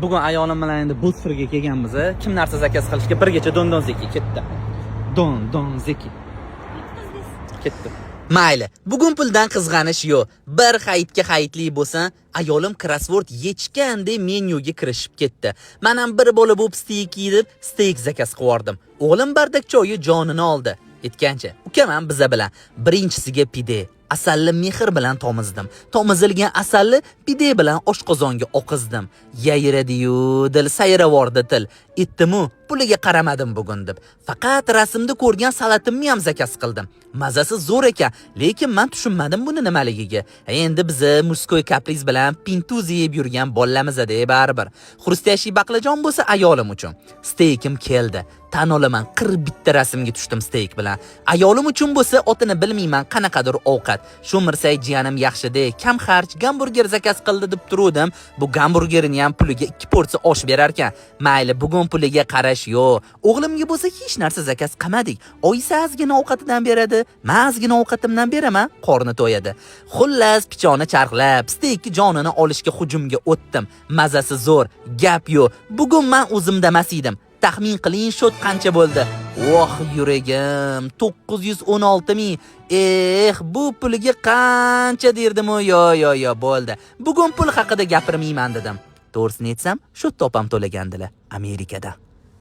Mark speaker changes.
Speaker 1: Bugun ayolim bilan endi Bosforga kelganmiz. Kim narsa zakaz qilishga birgacha Don Zeki ketdi. Don Zeki. Ketdi.
Speaker 2: Mayli, bugun puldan qizg'anish yo'q. Bir hayitga hayitli bo'lsa, ayolim crossword yechganda menyuga kirishib ketdi. Men ham bir bola bo'lib steak yeb, steak zakaz qildim. O'g'lim bardak choyi jonini oldi. Aytgancha, ukam ham biza bilan birinchisiga pide, asalli mehr bilan tomizdim. Tomizilgan asalli pide bilan oshqozonga oqizdim. Yayradi-yu, dil sayravordi til. Ittimu, puliga qaramadim bugun deb. Faqat rasmda ko'rgan salatimni ham zakaz qildim. Mazasi zo'r ekan, lekin men tushunmadim buni nimaligiga. Endi bizni murskoy kapriz bilan pintuzi yeb yurgan bolamiz-da baribir. Xrustayashi baqlajon bo'lsa ayolim uchun. Steykim keldi. Tan olaman, bitta rasmga tushdim steak bilan. Ayolim uchun bo'lsa otini bilmayman qanaqadir ovqat. Shu mirsak jiyanim yaxshi-da, kam xarj gamburger zakaz qildi deb turdim. Bu gamburgerni ham puliga 2 porsiya osh berar ekan. Mayli, bugun puliga qarash yo'q. O'g'limga bo'lsa hech narsa zakaz qilmadik. Oyisi azgina ovqatidan beradi, men azgina ovqatimdan beraman, qorni to'yadi. Xullas, pichoni charxlab, steakni jonini olishga hujumga o'tdim. Mazasi zo'r, gap yo'q. Bugun men o'zimdamas edim. Taxmin qiling, shot qancha bo'ldi? Voh, yuragim, 916 ming. Bu puliga qancha derdim-u? Yo, bo'ldi. Bugun pul haqida gapirmayman dedim. To'g'risini aytsam, shu topam to'lagandilar Amerikada.